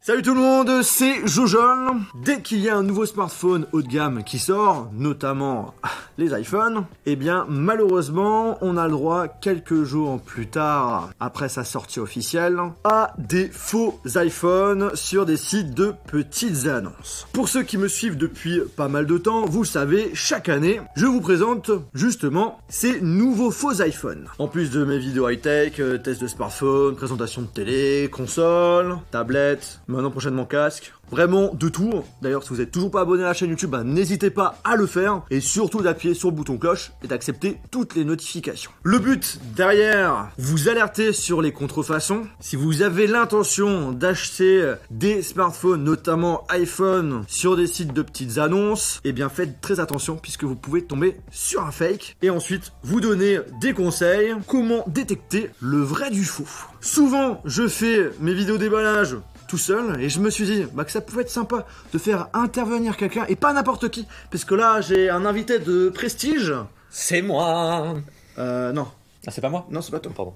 Salut tout le monde, c'est Jojol. Dès qu'il y a un nouveau smartphone haut de gamme qui sort, notamment les iPhones, eh bien malheureusement on a le droit quelques jours plus tard, après sa sortie officielle, à des faux iPhones sur des sites de petites annonces. Pour ceux qui me suivent depuis pas mal de temps, vous le savez, chaque année, je vous présente justement ces nouveaux faux iPhones. En plus de mes vidéos high-tech, tests de smartphone, présentation de télé, console, tablette, maintenant prochainement casque, vraiment de tout. D'ailleurs si vous n'êtes toujours pas abonné à la chaîne YouTube, n'hésitez pas à le faire et surtout d'appuyer sur le bouton cloche et d'accepter toutes les notifications. Le but derrière, vous alerter sur les contrefaçons. Si vous avez l'intention d'acheter des smartphones, notamment iPhone, sur des sites de petites annonces, eh bien faites très attention puisque vous pouvez tomber sur un fake et ensuite vous donner des conseils comment détecter le vrai du faux. Souvent je fais mes vidéos déballage tout seul et je me suis dit que ça pouvait être sympa de faire intervenir quelqu'un et pas n'importe qui, parce que là j'ai un invité de prestige. C'est moi. Non. Ah, c'est pas moi? Non, c'est pas toi. Pardon.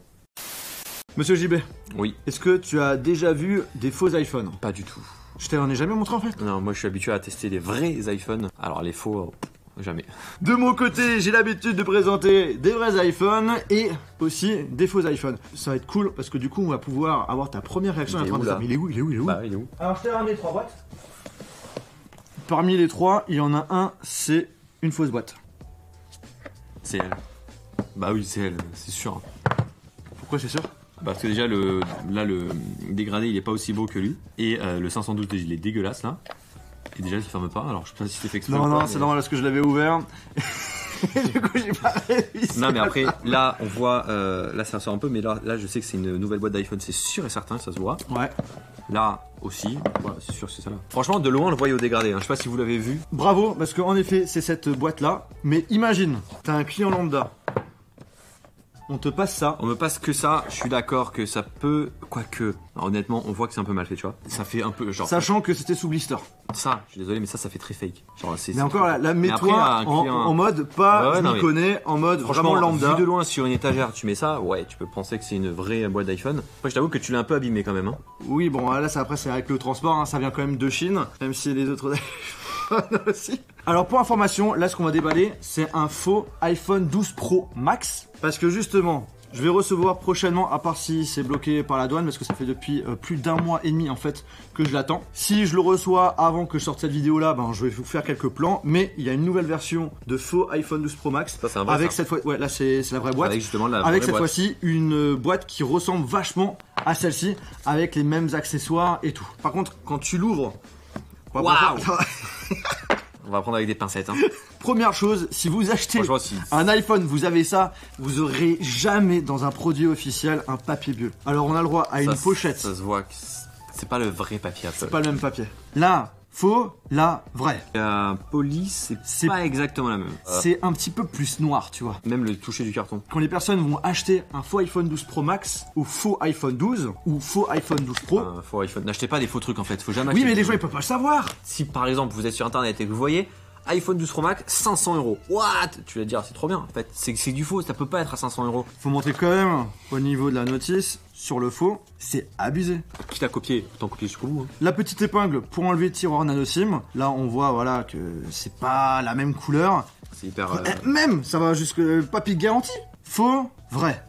Monsieur JB. Oui. Est-ce que tu as déjà vu des faux iPhones? Pas du tout. Je t'en ai jamais montré en fait. Non, moi je suis habitué à tester des vrais iPhones. Alors les faux, jamais. De mon côté, j'ai l'habitude de présenter des vrais iPhones et aussi des faux iPhones. Ça va être cool parce que du coup on va pouvoir avoir ta première réaction à la fin de ça. Mais il est où? Bah, il est où? Alors je t'ai ramené 3 boîtes. Parmi les 3, il y en a un, c'est une fausse boîte. C'est elle. Bah oui, c'est elle, c'est sûr. Pourquoi c'est sûr? Parce que déjà le dégradé il est pas aussi beau que lui. Et le 512 il est dégueulasse là. Et déjà il se ferme pas, alors je sais pas si c'était fait exprès. Non, pas, c'est mais... normal parce que je l'avais ouvert. Et du coup j'ai pas réussi. Non mais après là on voit, là ça sort un peu, mais là je sais que c'est une nouvelle boîte d'iPhone, c'est sûr et certain, ça se voit. Ouais. Là aussi, voilà, c'est sûr que c'est ça là. Franchement de loin on le voyait au dégradé, hein. Je sais pas si vous l'avez vu. Bravo, parce qu'en effet c'est cette boîte là. Mais imagine, t'as un client lambda. On te passe ça. On me passe que ça, je suis d'accord que ça peut... Quoique, honnêtement, on voit que c'est un peu mal fait, tu vois. Ça fait un peu genre... Sachant que c'était sous blister. Ça, je suis désolé, mais ça fait très fake. Genre, mais encore là, mets-toi en mode pas, je m'y connais, en mode vraiment lambda. Vu de loin sur une étagère, tu mets ça, ouais, tu peux penser que c'est une vraie boîte d'iPhone. Après, je t'avoue que tu l'as un peu abîmé quand même. Hein. Oui, bon, là, après, c'est avec le transport, hein, ça vient quand même de Chine, même si les autres aussi. Alors, pour information, là, ce qu'on va déballer, c'est un faux iPhone 12 Pro Max. Parce que justement... je vais recevoir prochainement, à part si c'est bloqué par la douane, parce que ça fait depuis plus d'1 mois et demi en fait que je l'attends. Si je le reçois avant que je sorte cette vidéo là, je vais vous faire quelques plans. Mais il y a une nouvelle version de faux iPhone 12 Pro Max. Ça, c'est un vrai, avec ça. cette fois, ouais, là c'est la vraie boîte. Avec justement la avec vraie cette boîte. fois-ci une boîte qui ressemble vachement à celle-ci, avec les mêmes accessoires et tout. Par contre, quand tu l'ouvres, waouh. On va prendre avec des pincettes. Hein. Première chose, si vous achetez un iPhone, vous avez ça, vous aurez jamais dans un produit officiel un papier bulle. Alors on a le droit à une pochette. Ça se voit que c'est pas le vrai papier. C'est pas le même papier. Là, faux, là, vrai. Police, c'est pas exactement la même. C'est un petit peu plus noir, tu vois. Même le toucher du carton. Quand les personnes vont acheter un faux iPhone 12 Pro Max ou faux iPhone 12 ou faux iPhone 12 Pro, faux iPhone. N'achetez pas des faux trucs en fait, faut jamais acheter. Oui, mais les gens ils peuvent pas le savoir. Si par exemple vous êtes sur internet et que vous voyez iPhone 12 Pro Max 500 €. What? Tu vas te dire c'est trop bien. En fait, c'est du faux, ça peut pas être à 500 €. Faut montrer quand même au niveau de la notice sur le faux, c'est abusé. Quitte à copier, autant copier jusqu'au bout. Hein. La petite épingle pour enlever tiroir nano SIM. Là, on voit voilà que c'est pas la même couleur. C'est hyper. Même, ça va jusque papier garantie. Faux, vrai.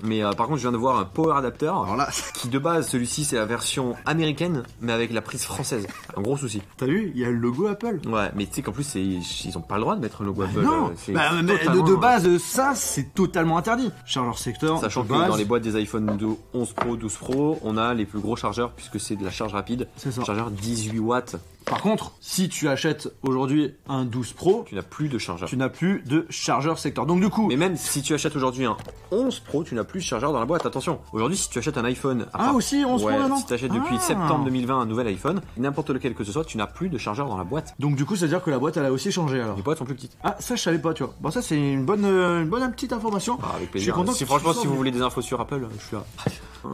Mais par contre, je viens de voir un power adapter. Alors là, qui de base, celui-ci, c'est la version américaine, mais avec la prise française. Un gros souci. T'as vu, il y a le logo Apple. Ouais, mais tu sais qu'en plus, ils ont pas le droit de mettre le logo Apple. Non, de base, ça, c'est totalement interdit. Chargeur secteur. Sachant que dans les boîtes des iPhone 11 Pro, 12 Pro, on a les plus gros chargeurs puisque c'est de la charge rapide. C'est ça. Chargeur 18 watts. Par contre, si tu achètes aujourd'hui un 12 Pro, tu n'as plus de chargeur. Tu n'as plus de chargeur secteur. Donc du coup... Mais même si tu achètes aujourd'hui un 11 Pro, tu n'as plus de chargeur dans la boîte. Attention, aujourd'hui si tu achètes un iPhone... aussi 11 Pro maintenant. Si tu achètes depuis septembre 2020 un nouvel iPhone, n'importe lequel que ce soit, tu n'as plus de chargeur dans la boîte. Donc du coup, ça veut dire que la boîte, elle a aussi changé alors. Les boîtes sont plus petites. Ah, ça je savais pas, tu vois. Bon, ça c'est une bonne petite information. Ah, avec plaisir. Je suis content si franchement, si vous voulez des infos sur Apple, je suis là.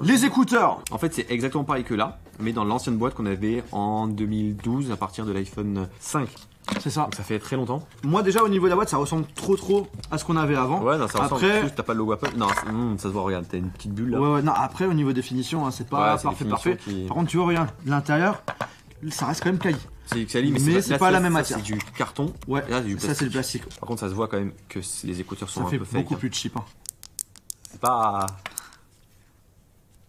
Les écouteurs. En fait, c'est exactement pareil que là, mais dans l'ancienne boîte qu'on avait en 2012 à partir de l'iPhone 5. C'est ça. Donc ça fait très longtemps. Moi déjà au niveau de la boîte ça ressemble trop à ce qu'on avait avant. Ouais, non, ça ressemble. Après, En plus, t'as pas le logo Apple. Non, ça se voit, regarde, t'as une petite bulle là. ouais, non, après au niveau définition, hein, c'est pas Ouais, c'est parfait. des finitions Par contre, tu vois, regarde, l'intérieur, ça reste quand même quali. C'est Xali, Mais c'est pas la même matière. C'est du carton. Ouais, Là, c'est du ça plastique. c'est le plastique. Par contre, ça se voit quand même que les écouteurs sont Ça un fait peu fake. beaucoup plus cheap. Hein. C'est pas.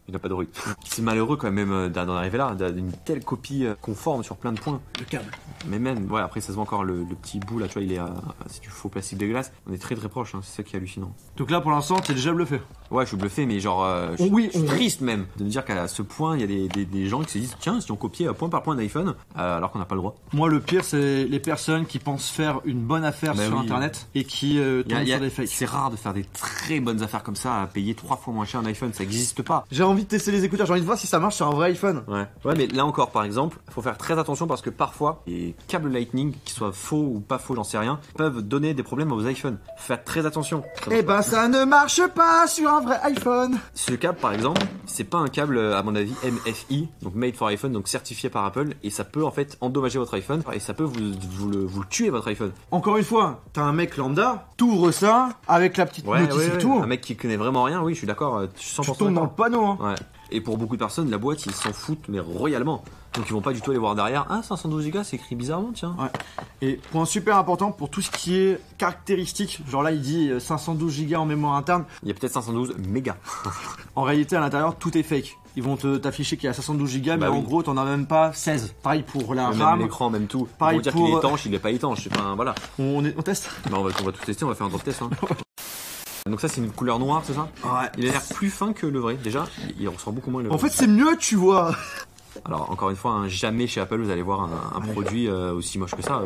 Il n'a pas de bruit. C'est malheureux quand même d'en arriver là, d'une telle copie conforme sur plein de points. Le câble. Mais même, ouais, après ça se voit encore le petit bout là, tu vois, il est c'est du faux plastique dégueulasse. On est très proche, hein, c'est ça qui est hallucinant. Donc là pour l'instant t'es déjà bluffé. Ouais, je suis bluffé, mais genre, je suis triste même de me dire qu'à ce point, il y a des gens qui se disent, tiens, si on copiait point par point d'iPhone, alors qu'on n'a pas le droit. Moi le pire c'est les personnes qui pensent faire une bonne affaire Bah sur oui. internet et qui tombent sur des fakes. C'est rare de faire des très bonnes affaires comme ça, à payer 3 fois moins cher un iPhone, ça n'existe pas. J'ai envie de tester les écouteurs, j'ai envie de voir si ça marche sur un vrai iPhone. Ouais, mais là encore, par exemple, faut faire très attention parce que parfois, les câbles Lightning, qu'ils soient faux ou pas faux, j'en sais rien, peuvent donner des problèmes aux iPhones. Faut faire très attention. Eh ben ça ne marche pas sur un vrai iPhone. Ce câble, par exemple, c'est pas un câble, à mon avis, MFI, donc Made for iPhone, donc certifié par Apple, et ça peut en fait endommager votre iPhone, et ça peut vous le tuer votre iPhone. Encore une fois, t'as un mec lambda, t'ouvres ça avec la petite notice et tout. Un mec qui connaît vraiment rien, oui, je suis d'accord, 100% Tu tombes dans le panneau. Hein. Ouais. Et pour beaucoup de personnes, la boîte, ils s'en foutent, mais royalement. Donc ils vont pas du tout aller voir derrière. Ah, 512 Go, c'est écrit bizarrement, tiens. Ouais. Et point super important pour tout ce qui est caractéristique, genre là il dit 512 Go en mémoire interne. Il y a peut-être 512 mégas. En réalité à l'intérieur tout est fake. Ils vont t'afficher qu'il y a 512 Go, mais Bah en oui. gros t'en as même pas 16. Pareil pour la Même RAM. l'écran, même tout. Pareil Ils vont dire pour- qu'il est étanche, il est pas étanche. Enfin, voilà. On teste. Bah, on va tout tester, on va faire un drop test. Hein. Donc ça, c'est une couleur noire, c'est ça? Ouais. Il a l'air plus fin que le vrai. Déjà, il ressort beaucoup moins le En fait c'est mieux tu vois. Alors, encore une fois, hein, jamais chez Apple vous allez voir un produit aussi moche que ça.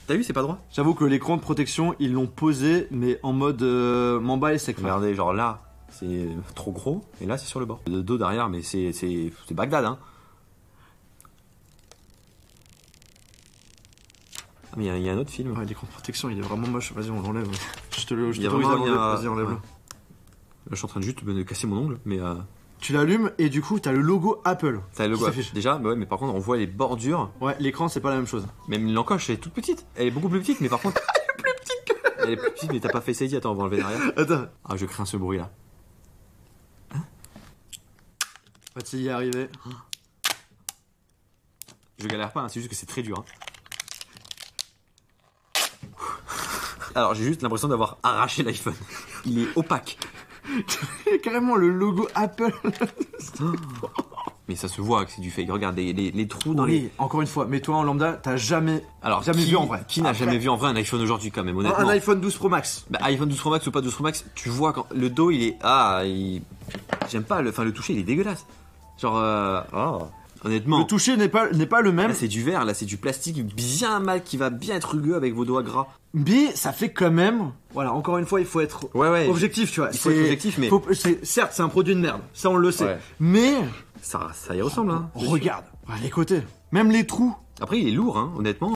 T'as vu, c'est pas droit. J'avoue que l'écran de protection ils l'ont posé mais en mode m'en bats les steaks. Regardez, genre là, c'est trop gros, et là, c'est sur le bord. Le dos derrière, mais c'est Bagdad, hein. Ah, mais il y a un autre film. Ouais, l'écran de protection il est vraiment moche. Vas-y on l'enlève. Je te Il y a t'autorise à vraiment, il y a- l'enlever. Vas-y enlève-le. Là, je suis en train de juste de casser mon ongle, mais Tu l'allumes et du coup t'as le logo Apple. t'as le qui logo. s'affiche. Déjà, bah ouais, mais par contre, on voit les bordures. Ouais, l'écran c'est pas la même chose. Même l'encoche, elle est toute petite. Elle est beaucoup plus petite, mais par contre. Elle est plus petite, mais t'as pas fait Face ID. Attends, on va enlever derrière. Attends, Ah, je crains ce bruit là. vas-y y arriver. Je galère pas, hein, c'est juste que c'est très dur. Hein. Alors, j'ai juste l'impression d'avoir arraché l'iPhone. Il est opaque. Il y a carrément le logo Apple. Mais ça se voit que c'est du fake. Regarde les trous dans les. Oui, encore une fois, mais toi en lambda, t'as jamais Alors, jamais vu en vrai. Qui n'a Après, jamais vu en vrai un iPhone aujourd'hui, quand même, honnêtement? un iPhone 12 Pro Max. Bah, iPhone 12 Pro Max ou pas 12 Pro Max, tu vois quand le dos il est. J'aime pas, le toucher il est dégueulasse. Genre. Honnêtement. Le toucher n'est pas le même, Là c'est du verre, là c'est du plastique bien mal qui va bien être rugueux avec vos doigts gras. mais ça fait quand même. Voilà, encore une fois, il faut être Ouais. objectif, tu vois. Il faut être objectif, mais. Certes, c'est un produit de merde, ça on le sait. Ouais. Mais Ça y ressemble, hein. regarde, les côtés, même les trous. Après il est lourd, hein, honnêtement.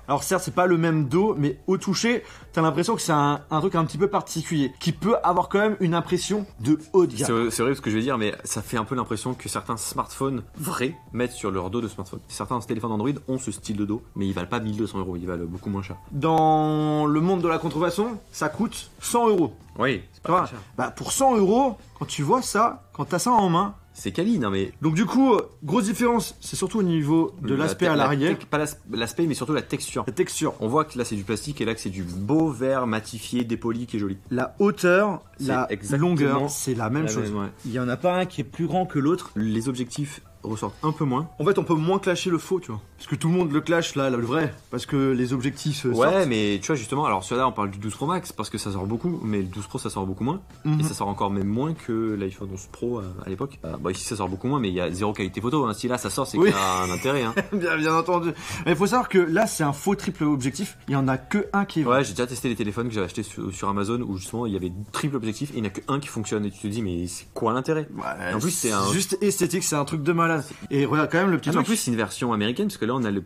Alors certes, c'est pas le même dos, mais au toucher, t'as l'impression que c'est un truc un petit peu particulier, qui peut avoir quand même une impression de haut de gamme. C'est vrai ce que je veux dire, mais ça fait un peu l'impression que certains smartphones vrais mettent sur leur dos de smartphone. Certains téléphones Android ont ce style de dos, mais ils valent pas 1200 €, ils valent beaucoup moins cher. Dans le monde de la contrefaçon, ça coûte 100 €. Oui, c'est Tu vois, bah pour 100 €, quand tu vois ça, quand t'as ça en main. c'est quali, non mais. Donc du coup, grosse différence, c'est surtout au niveau de l'aspect à l'arrière, Pas l'aspect, mais surtout la texture. la texture, On voit que là c'est du plastique et là que c'est du beau verre matifié, dépoli qui est joli. la hauteur, C'est la exactement longueur, c'est la même la chose. même, ouais. Il y en a pas un qui est plus grand que l'autre. Les objectifs ressortent un peu moins. En fait, on peut moins clasher le faux, tu vois. Parce que tout le monde le clash là, le vrai, parce que les objectifs Ouais, sortent. mais tu vois justement, alors celui-là on parle du 12 Pro Max parce que ça sort beaucoup, mais le 12 Pro ça sort beaucoup moins. Mhm. Et ça sort encore même moins que l'iPhone 11 Pro à l'époque. Bah ici ça sort beaucoup moins, mais il y a zéro qualité photo. Hein. Si là ça sort, c'est Oui. qu'il y a un intérêt. Hein. bien entendu. Mais il faut savoir que là, c'est un faux triple objectif. Il y en a que un qui est vrai. Ouais, j'ai déjà testé les téléphones que j'avais achetés sur Amazon où justement il y avait triple objectif et il n'y en a que un qui fonctionne. Et tu te dis, mais c'est quoi l'intérêt? Ouais, En plus, c'est un- juste esthétique, c'est un truc de malade. malade. Et regarde quand même le petit En truc. plus, c'est une version américaine parce que là, on a la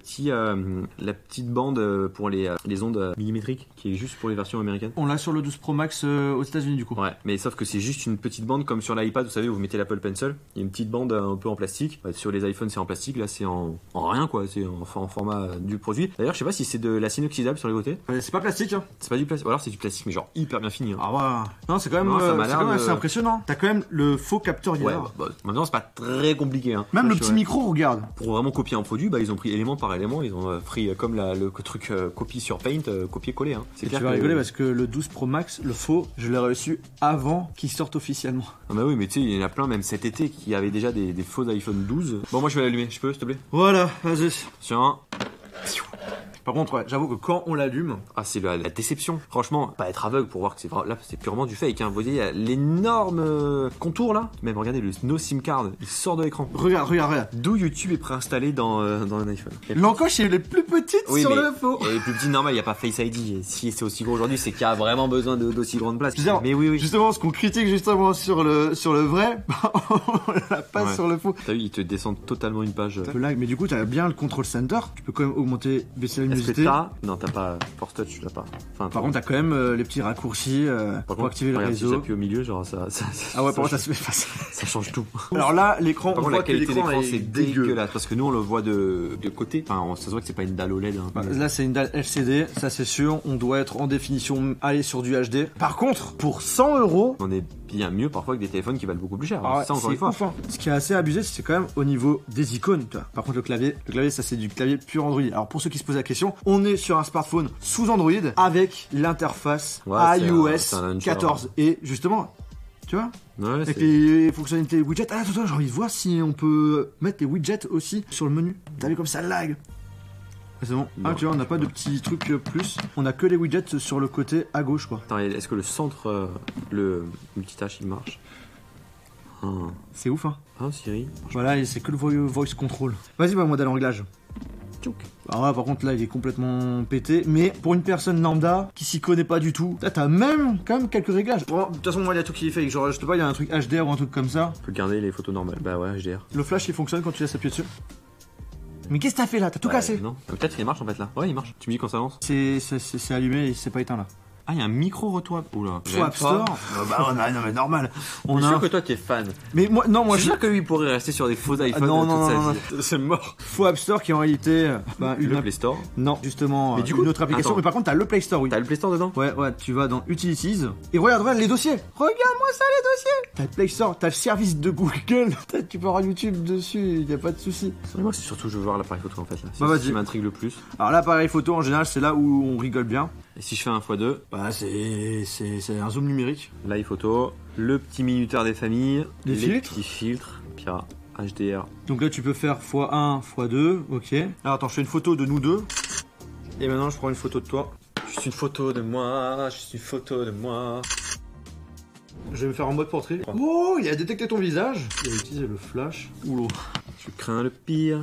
petite bande pour les ondes millimétriques qui est juste pour les versions américaines. On l'a sur le 12 Pro Max aux États-Unis du coup. Ouais, mais sauf que c'est juste une petite bande comme sur l'iPad, vous savez, où vous mettez l'Apple Pencil. Il y a une petite bande un peu en plastique. Sur les iPhones, c'est en plastique. Là, c'est en rien quoi. C'est en format du produit. D'ailleurs, je sais pas si c'est de l'acide inoxydable sur les côtés. C'est pas plastique. Hein. C'est pas du plastique. Ou alors c'est du plastique, mais genre hyper bien fini. Hein. Ah ouais. Non, c'est quand même, Non, ça m'a l'air assez impressionnant. T'as quand même le faux capteur Ouais, IR. bah, maintenant c'est pas très compliqué. Hein. Même le Ouais. petit micro, regarde. Pour vraiment copier un produit, bah, ils ont pris élément par élément. Ils ont pris comme le truc copie sur Paint, copier-coller. Hein. C'est Et clair tu vas que- rigoler parce que le 12 Pro Max, le faux, je l'ai reçu avant qu'il sorte officiellement. Ah bah oui, mais tu sais, il y en a plein, même cet été, qui avaient déjà des faux iPhone 12. Bon, moi je vais l'allumer, je peux, s'il te plaît? Voilà, vas-y. Tiens. Par contre, ouais, j'avoue que quand on l'allume, Ah, c'est la déception. Franchement, pas être aveugle pour voir que c'est là, c'est purement du fake. Hein. Vous voyez, il y a l'énorme contour là. Même regardez, le no SIM card, il sort de l'écran. regarde. D'où YouTube est préinstallé dans un iPhone. L'encoche est les plus petites Oui, sur mais le faux. Les plus petits, normal, il n'y a pas Face ID. Si c'est aussi gros aujourd'hui, c'est qu'il y a vraiment besoin d'aussi grande place. Je veux dire, Mais oui. Justement, ce qu'on critique justement sur le vrai, on l'a pas Ouais. sur le faux. T'as vu, ils te descendent totalement une page. Un peu lag, mais du coup, t'as bien le control center. Tu peux quand même augmenter, baisser la Est-ce que luminosité. t'as? Non, t'as pas Force Touch, tu l'as pas. Enfin, Par contre, t'as quand même les petits raccourcis pour activer le regarde, si réseau. j'appuie au milieu, genre ça Ah ouais, par contre, ça, ça se fait face. ça change tout. Alors là, l'écran, Par on contre, la voit que qualité l'écran d'écran, est c'est dégueu. dégueulasse. Parce que nous, on le voit de côté. Enfin, ça se voit que c'est pas une dalle OLED. Hein. Bah, là, c'est une dalle LCD, ça c'est sûr. On doit être en définition aller sur du HD. Par contre, pour 100 €. On est bien mieux parfois que des téléphones qui valent beaucoup plus cher. Ah ouais, ça, encore c'est une fois. ouf, hein. Ce qui est assez abusé, c'est quand même au niveau des icônes. Tu vois. Par contre, le clavier, ça c'est du clavier pur Android. Alors pour ceux qui se posent la question, on est sur un smartphone sous Android avec l'interface Ouais, iOS c'est un launcher, 14. Et justement, tu vois, Ouais, avec c'est- les fonctionnalités widgets. Ah, attends, j'ai envie de voir si on peut mettre les widgets aussi sur le menu. T'as vu comme ça lag? Ah, c'est bon. Ah, Non. tu vois, on n'a pas de petits trucs plus. On a que les widgets sur le côté à gauche, quoi. Attends, est-ce que le centre, le multitâche, il marche? C'est ouf, hein. Siri. Voilà, et c'est que le voice control. Vas-y, va modèle en réglage. Tchouk. Alors là, par contre, là, il est complètement pété. Mais pour une personne lambda qui s'y connaît pas du tout, là, t'as même quand même quelques réglages. Bon, de toute façon, moi, il y a tout qui est fait. Genre, je sais pas, il y a un truc HDR ou un truc comme ça. On peut garder les photos normales. Bah ouais, HDR. Le flash, il fonctionne quand tu laisses appuyer dessus. Mais qu'est-ce que t'as fait là? T'as tout cassé. Non. Peut-être qu'il marche en fait là. Ouais, il marche. Tu me dis quand ça avance? C'est allumé et c'est pas éteint là. Ah, il y a un micro retour. Oula. Faut App Store. Bah, non, mais normal. On On est a. sûr que toi, t'es fan. Mais moi, non, moi, Je suis sûr que lui, il pourrait rester sur des faux iPhones non, toute non, sa non, vie. C'est mort. Faux App Store qui est en réalité une Le Play Store. Non, justement, Mais du une coup, autre application. attends. Mais par contre, t'as le Play Store, oui. T'as le Play Store dedans? Ouais, tu vas dans Utilities. Et regarde les dossiers. Regarde-moi ça, les dossiers. T'as le Play Store, t'as le service de Google. Tu peux avoir YouTube dessus, y a pas de souci. Moi, c'est surtout, je veux voir l'appareil photo en fait là. C'est Bah, ce qui vas-y. m'intrigue le plus. Alors l'appareil photo, en général, c'est là où on rigole bien. Et si je fais un x2, Bah, c'est un zoom numérique. l'iPhoto, le petit minuteur des familles, Les filtres. petits filtres, puis HDR. Donc là, tu peux faire x1, x2, ok. Alors attends, je fais une photo de nous deux. Et maintenant, je prends une photo de toi. Juste une photo de moi, juste une photo de moi. Je vais me faire en mode portrait. Oh, il a détecté ton visage. Il a utilisé le flash. Oula. Je crains le pire.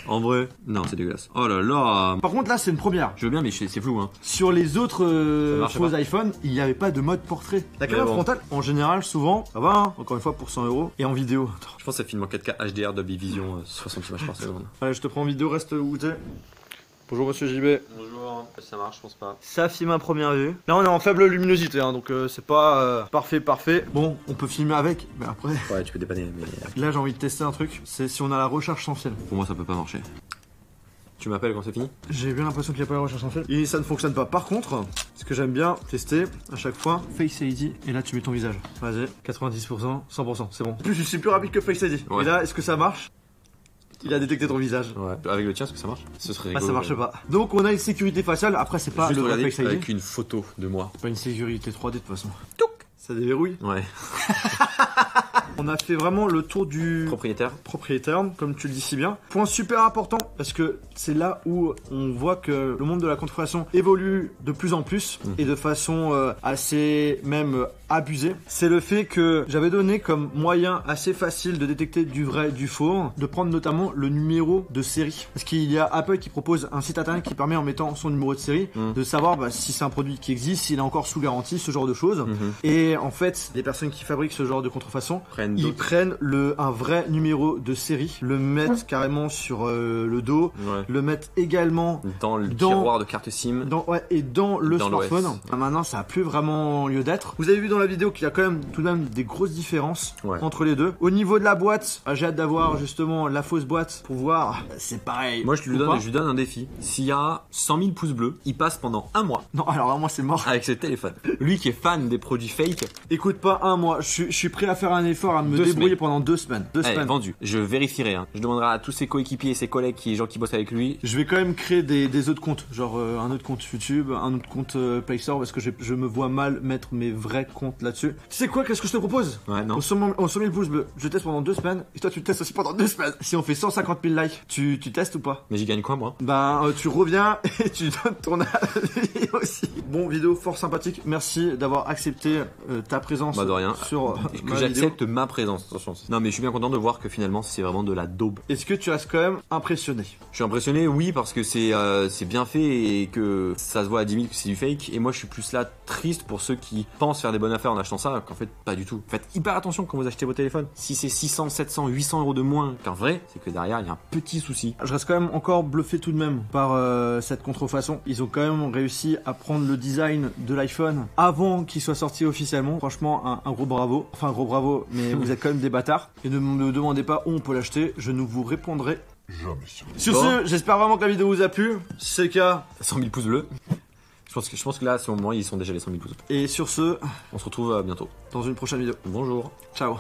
En vrai, non, c'est dégueulasse. Oh là là. Par contre, là, c'est une première. Je veux bien, mais c'est flou, hein. Sur les autres marche faux pas. iPhone, il n'y avait pas de mode portrait. La caméra bon. frontale, en général, souvent, ça va, hein, encore une fois, pour 100 €. Et en vidéo. Attends. Je pense que ça filme en 4K HDR Dolby Vision, 60 images par seconde. Allez, je te prends en vidéo, reste où t'es. Bonjour, monsieur JB. Bonjour, ça marche, je pense pas. Ça filme à première vue. Là, on est en faible luminosité, hein, donc c'est pas parfait. Bon, on peut filmer avec, mais après. Ouais, tu peux dépanner, mais Là, j'ai envie de tester un truc. C'est si on a la recherche sans fil. pour moi, ça peut pas marcher. Tu m'appelles quand c'est fini? J'ai bien l'impression qu'il n'y a pas la recherche sans fil. Et ça ne fonctionne pas. Par contre, ce que j'aime bien tester à chaque fois, Face ID. Et là, tu mets ton visage. Vas-y, 90%, 100%, c'est bon. En plus, je suis plus rapide que Face ID. Ouais. Et là, est-ce que ça marche? Il a détecté ton visage. Ouais. Avec le tien, est-ce que ça marche? Ce serait Ah, rigolo. ça marche pas. Donc, on a une sécurité faciale. Après, c'est pas Juste le vrai regarder Face ID. avec une photo de moi. Pas une sécurité 3D de toute façon. Ça déverrouille. Ouais. On a fait vraiment le tour du Propriétaire. propriétaire, comme tu le dis si bien. Point super important, parce que c'est là où on voit que le monde de la contrefaçon évolue de plus en plus et de façon assez même abusé, c'est le fait que j'avais donné comme moyen assez facile de détecter du vrai, du faux, de prendre notamment le numéro de série. Parce qu'il y a Apple qui propose un site internet qui permet en mettant son numéro de série de savoir si c'est un produit qui existe, s'il est encore sous garantie, ce genre de choses. Et en fait, les personnes qui fabriquent ce genre de contrefaçon, ils prennent un vrai numéro de série, le mettent carrément sur le dos, le mettent également dans le tiroir de carte SIM, et dans le smartphone. Maintenant, ça a plus vraiment lieu d'être. Vous avez vu dans la vidéo qu'il y a quand même tout de même des grosses différences entre les deux. Au niveau de la boîte, j'ai hâte d'avoir justement la fausse boîte pour voir. C'est pareil. Moi, je lui donne un défi. S'il y a 100 000 pouces bleus, il passe pendant un mois. Non, alors là, moi, c'est mort. Avec ses téléphones. Lui qui est fan des produits fake. Écoute, pas un mois. Je suis prêt à faire un effort, à me débrouiller pendant 2 semaines. 2 semaines. Vendu. Je vérifierai. Je demanderai à tous ses coéquipiers et ses collègues, les gens qui bossent avec lui. Je vais quand même créer des autres comptes. Genre un autre compte YouTube, un autre compte Play Store, parce que je me vois mal mettre mes vrais comptes là-dessus. Tu sais quoi, qu'est-ce que je te propose? Non. Au 100 000 pouces bleus, je teste pendant 2 semaines. Et toi, tu testes aussi pendant 2 semaines. Si on fait 150 000 likes, tu testes ou pas? Mais j'y gagne quoi, moi? Tu reviens et tu donnes ton avis aussi. Bon, vidéo fort sympathique. Merci d'avoir accepté ta présence de rien. Sur que j'accepte ma présence. Attention. Non, mais je suis bien content de voir que finalement, c'est vraiment de la daube. Est-ce que tu restes quand même impressionné? Je suis impressionné, oui, parce que c'est bien fait et que ça se voit à 10 000 que c'est du fake. Et moi, je suis plus là triste pour ceux qui pensent faire des bonnes affaires en achetant ça, qu'en fait, pas du tout. Faites hyper attention quand vous achetez vos téléphones. Si c'est 600, 700, 800 euros de moins qu'un vrai, c'est que derrière, il y a un petit souci. Je reste quand même encore bluffé tout de même par cette contrefaçon. Ils ont quand même réussi à prendre le design de l'iPhone avant qu'il soit sorti officiellement. Franchement, un gros bravo. Enfin, un gros bravo, mais vous êtes quand même des bâtards. Et ne me demandez pas où on peut l'acheter. Je ne vous répondrai jamais. Sur ce, j'espère vraiment que la vidéo vous a plu. Si c'est le cas, 100 000 pouces bleus. Je pense que là, à ce moment, ils sont déjà les 100 000 pouces. Et sur ce, on se retrouve bientôt dans une prochaine vidéo. Bonjour. Ciao.